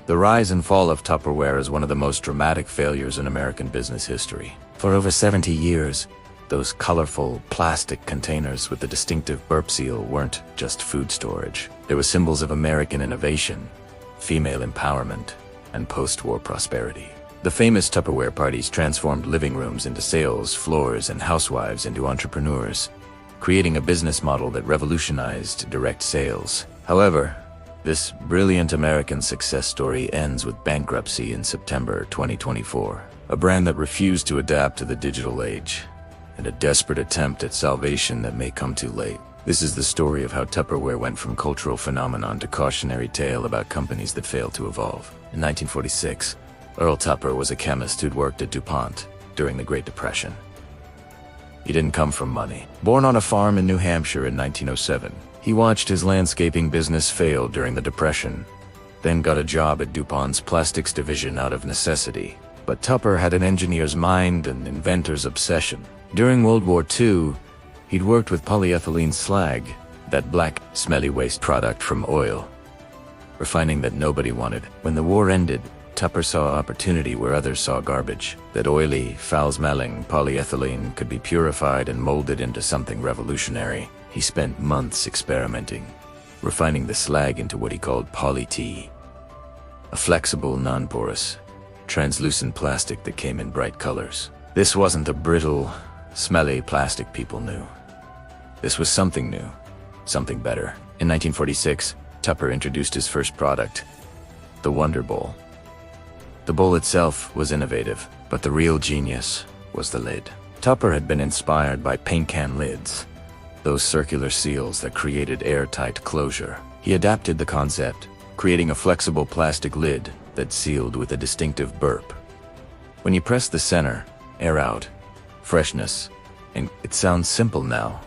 The rise and fall of Tupperware is one of the most dramatic failures in American business history. For over 70 years, those colorful plastic containers with the distinctive burp seal weren't just food storage. They were symbols of American innovation, female empowerment, and post-war prosperity. The famous Tupperware parties transformed living rooms into sales floors and housewives into entrepreneurs, creating a business model that revolutionized direct sales. However, this brilliant American success story ends with bankruptcy in September 2024. A brand that refused to adapt to the digital age, and a desperate attempt at salvation that may come too late. This is the story of how Tupperware went from cultural phenomenon to cautionary tale about companies that failed to evolve. In 1946, Earl Tupper was a chemist who'd worked at DuPont during the Great Depression. He didn't come from money. Born on a farm in New Hampshire in 1907, he watched his landscaping business fail during the Depression, then got a job at DuPont's plastics division out of necessity. But Tupper had an engineer's mind and inventor's obsession. During World War II, he'd worked with polyethylene slag, that black, smelly waste product from oil, refining that nobody wanted. When the war ended, Tupper saw opportunity where others saw garbage. That oily, foul-smelling polyethylene could be purified and molded into something revolutionary. He spent months experimenting, refining the slag into what he called poly-T, a flexible, non-porous, translucent plastic that came in bright colors. This wasn't the brittle, smelly plastic people knew. This was something new, something better. In 1946, Tupper introduced his first product, the Wonder Bowl. The bowl itself was innovative, but the real genius was the lid. Tupper had been inspired by paint can lids, those circular seals that created airtight closure. He adapted the concept, creating a flexible plastic lid that sealed with a distinctive burp. When you press the center, air out, freshness, and it sounds simple now,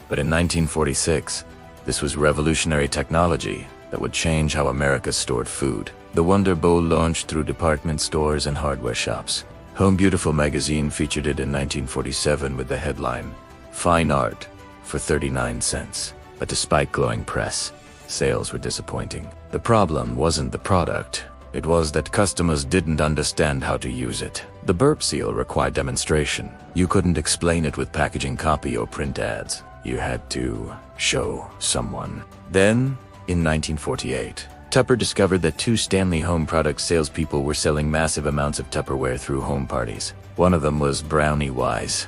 but in 1946, this was revolutionary technology that would change how America stored food. The Wonder Bowl launched through department stores and hardware shops. Home Beautiful magazine featured it in 1947 with the headline, "Fine Art for 39 cents. But despite glowing press, sales were disappointing. The problem wasn't the product. It was that customers didn't understand how to use it. The burp seal required demonstration. You couldn't explain it with packaging copy or print ads. You had to show someone. Then, in 1948, Tupper discovered that two Stanley Home Products salespeople were selling massive amounts of Tupperware through home parties. One of them was Brownie Wise,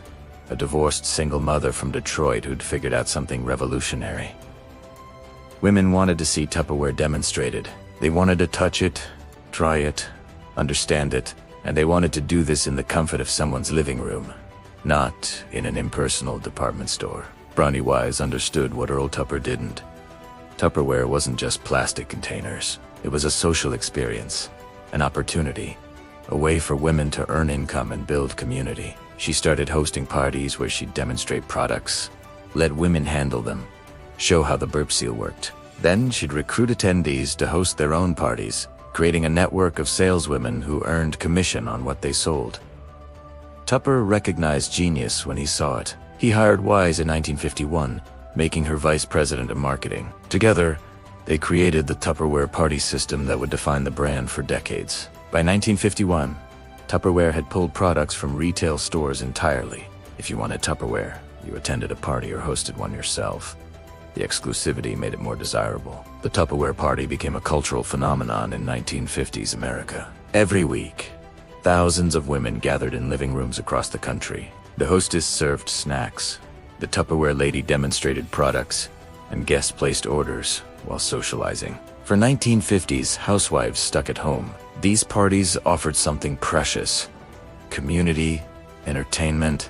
a divorced single mother from Detroit who'd figured out something revolutionary. Women wanted to see Tupperware demonstrated. They wanted to touch it, try it, understand it, and they wanted to do this in the comfort of someone's living room, not in an impersonal department store. Brownie Wise understood what Earl Tupper didn't. Tupperware wasn't just plastic containers. It was a social experience, an opportunity, a way for women to earn income and build community. She started hosting parties where she'd demonstrate products, let women handle them, show how the burp seal worked. Then she'd recruit attendees to host their own parties, creating a network of saleswomen who earned commission on what they sold. Tupper recognized genius when he saw it. He hired Wise in 1951, making her vice president of marketing. Together, they created the Tupperware party system that would define the brand for decades. By 1951, Tupperware had pulled products from retail stores entirely. If you wanted Tupperware, you attended a party or hosted one yourself. The exclusivity made it more desirable. The Tupperware party became a cultural phenomenon in 1950s America. Every week, thousands of women gathered in living rooms across the country. The hostess served snacks, the Tupperware lady demonstrated products, and guests placed orders while socializing. For 1950s housewives stuck at home, these parties offered something precious: community, entertainment,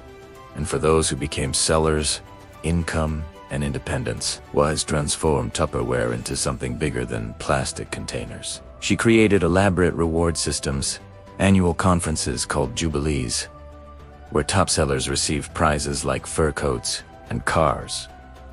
and for those who became sellers, income and independence. Wise transformed Tupperware into something bigger than plastic containers. She created elaborate reward systems, annual conferences called Jubilees, where top sellers received prizes like fur coats and cars,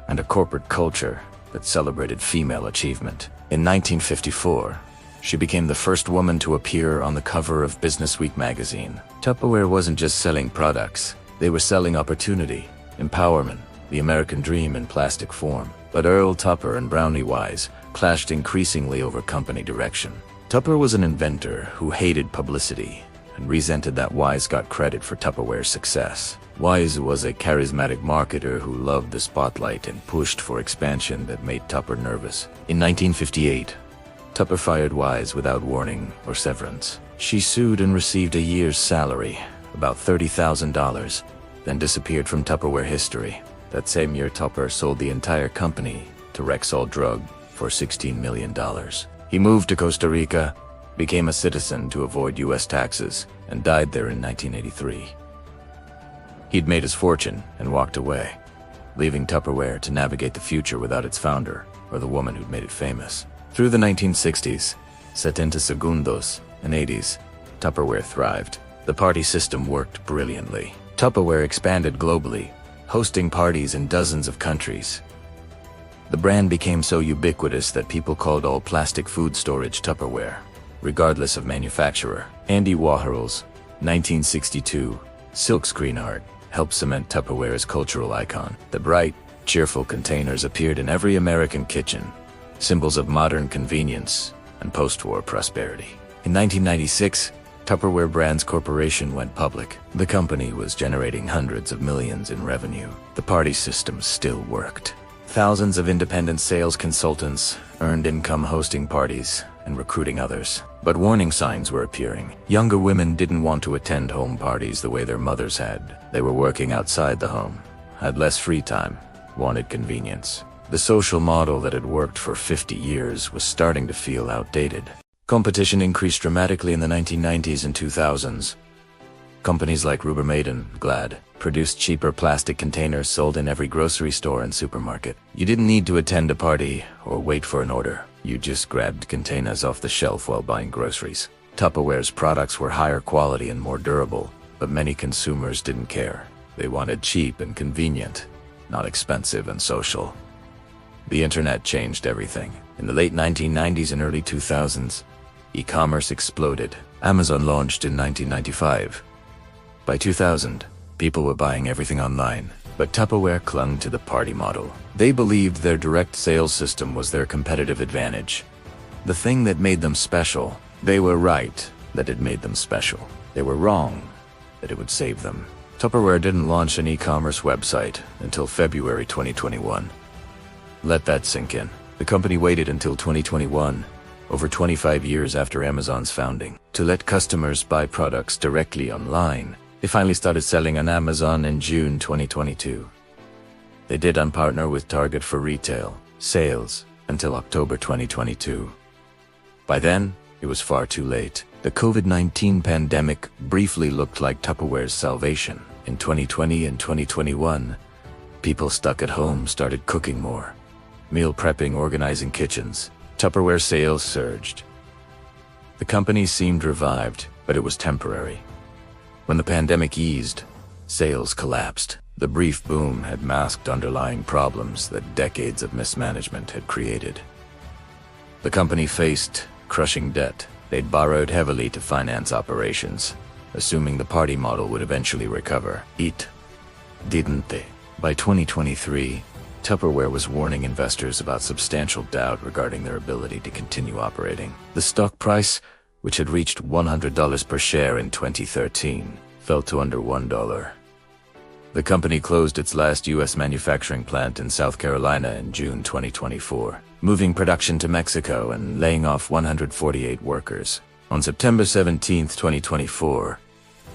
and a corporate culture that celebrated female achievement. In 1954, she became the first woman to appear on the cover of Businessweek magazine. Tupperware wasn't just selling products, they were selling opportunity, empowerment, the American dream in plastic form. But Earl Tupper and Brownie Wise clashed increasingly over company direction. Tupper was an inventor who hated publicity and resented that Wise got credit for Tupperware's success. Wise was a charismatic marketer who loved the spotlight and pushed for expansion that made Tupper nervous. In 1958, Tupper fired Wise without warning or severance. She sued and received a year's salary, about $30,000, then disappeared from Tupperware history. That same year, Tupper sold the entire company to Rexall Drug for $16 million. He moved to Costa Rica, became a citizen to avoid U.S. taxes, and died there in 1983. He'd made his fortune and walked away, leaving Tupperware to navigate the future without its founder or the woman who'd made it famous. Through the 1960s, setenta segundos, and 80s, Tupperware thrived. The party system worked brilliantly. Tupperware expanded globally, hosting parties in dozens of countries. The brand became so ubiquitous that people called all plastic food storage Tupperware, regardless of manufacturer. Andy Warhol's 1962 silkscreen art helped cement Tupperware as cultural icon. The bright, cheerful containers appeared in every American kitchen, symbols of modern convenience and post-war prosperity. In 1996, Tupperware Brands Corporation went public. The company was generating hundreds of millions in revenue. The party system still worked. Thousands of independent sales consultants earned income hosting parties and recruiting others. But warning signs were appearing. Younger women didn't want to attend home parties the way their mothers had. They were working outside the home, had less free time, wanted convenience. The social model that had worked for 50 years was starting to feel outdated. Competition increased dramatically in the 1990s and 2000s. Companies like Rubbermaid and Glad produced cheaper plastic containers sold in every grocery store and supermarket. You didn't need to attend a party or wait for an order. You just grabbed containers off the shelf while buying groceries. Tupperware's products were higher quality and more durable, but many consumers didn't care. They wanted cheap and convenient, not expensive and social. The internet changed everything. In the late 1990s and early 2000s, e-commerce exploded. Amazon launched in 1995. By 2000, people were buying everything online, but Tupperware clung to the party model. They believed their direct sales system was their competitive advantage. The thing that made them special. They were right that it made them special. They were wrong that it would save them. Tupperware didn't launch an e-commerce website until February 2021. Let that sink in. The company waited until 2021, over 25 years after Amazon's founding, to let customers buy products directly online. They finally started selling on Amazon in June 2022. They didn't partner with Target for retail sales until October 2022. By then, it was far too late. The COVID-19 pandemic briefly looked like Tupperware's salvation. In 2020 and 2021, people stuck at home started cooking more, meal prepping, organizing kitchens. Tupperware sales surged. The company seemed revived, but it was temporary. When the pandemic eased, sales collapsed. The brief boom had masked underlying problems that decades of mismanagement had created. The company faced crushing debt. They'd borrowed heavily to finance operations, assuming the party model would eventually recover. Didn't they? By 2023, Tupperware was warning investors about substantial doubt regarding their ability to continue operating. The stock price, which had reached $100 per share in 2013, fell to under $1. The company closed its last U.S. manufacturing plant in South Carolina in June 2024, moving production to Mexico and laying off 148 workers. On September 17, 2024,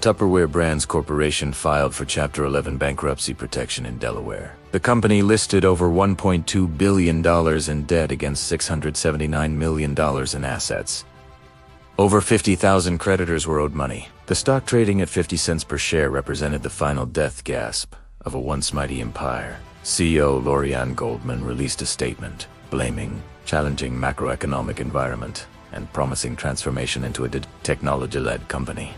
Tupperware Brands Corporation filed for Chapter 11 bankruptcy protection in Delaware. The company listed over $1.2 billion in debt against $679 million in assets. Over 50,000 creditors were owed money. The stock trading at 50 cents per share represented the final death gasp of a once mighty empire. CEO Lorianne Goldman released a statement blaming challenging macroeconomic environment and promising transformation into a technology-led company.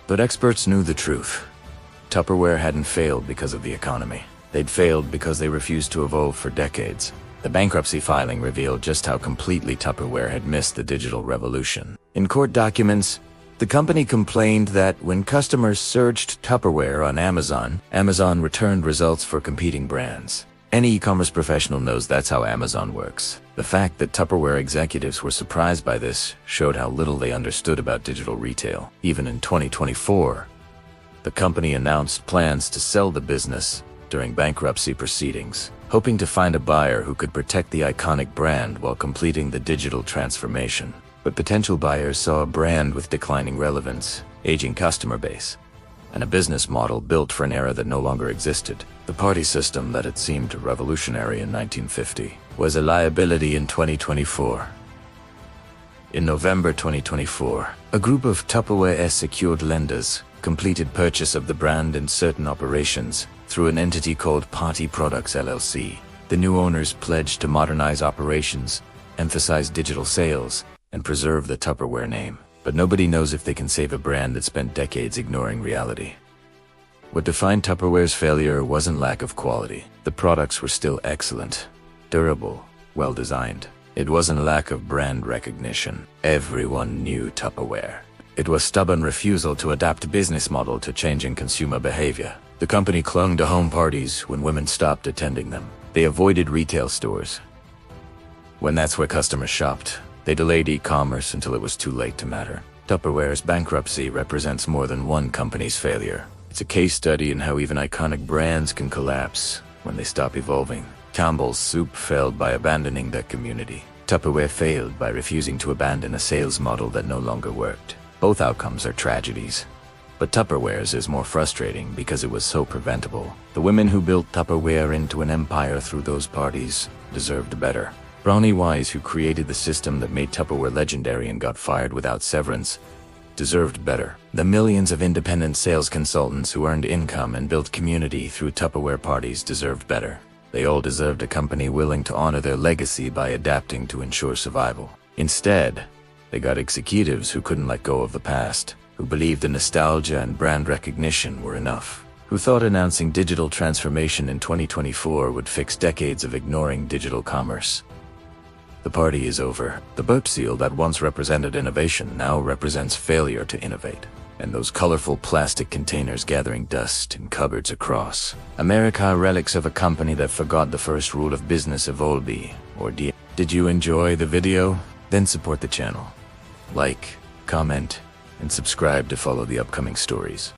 But experts knew the truth. Tupperware hadn't failed because of the economy. They'd failed because they refused to evolve for decades. The bankruptcy filing revealed just how completely Tupperware had missed the digital revolution. In court documents, the company complained that when customers searched Tupperware on Amazon, Amazon returned results for competing brands. Any e-commerce professional knows that's how Amazon works. The fact that Tupperware executives were surprised by this showed how little they understood about digital retail. Even in 2024, the company announced plans to sell the business during bankruptcy proceedings, hoping to find a buyer who could protect the iconic brand while completing the digital transformation. But potential buyers saw a brand with declining relevance, aging customer base, and a business model built for an era that no longer existed. The party system that had seemed revolutionary in 1950 was a liability in 2024. In November 2024, a group of Tupperware secured lenders completed purchase of the brand and certain operations through an entity called Party Products LLC. The new owners pledged to modernize operations, emphasize digital sales, and preserve the Tupperware name. But nobody knows if they can save a brand that spent decades ignoring reality. What defined Tupperware's failure wasn't lack of quality. The products were still excellent, durable, well-designed. It wasn't a lack of brand recognition. Everyone knew Tupperware. It was stubborn refusal to adapt a business model to changing consumer behavior. The company clung to home parties when women stopped attending them. They avoided retail stores when that's where customers shopped. They delayed e-commerce until it was too late to matter. Tupperware's bankruptcy represents more than one company's failure. It's a case study in how even iconic brands can collapse when they stop evolving. Campbell's Soup failed by abandoning their community. Tupperware failed by refusing to abandon a sales model that no longer worked. Both outcomes are tragedies. But Tupperware's is more frustrating because it was so preventable. The women who built Tupperware into an empire through those parties deserved better. Brownie Wise, who created the system that made Tupperware legendary and got fired without severance, deserved better. The millions of independent sales consultants who earned income and built community through Tupperware parties deserved better. They all deserved a company willing to honor their legacy by adapting to ensure survival. Instead, they got executives who couldn't let go of the past, who believed the nostalgia and brand recognition were enough, who thought announcing digital transformation in 2024 would fix decades of ignoring digital commerce. The party is over. The burp seal that once represented innovation now represents failure to innovate. And those colorful plastic containers gathering dust in cupboards across America are relics of a company that forgot the first rule of business, evolve or D. Did you enjoy the video? Then support the channel. Like, comment, and subscribe to follow the upcoming stories.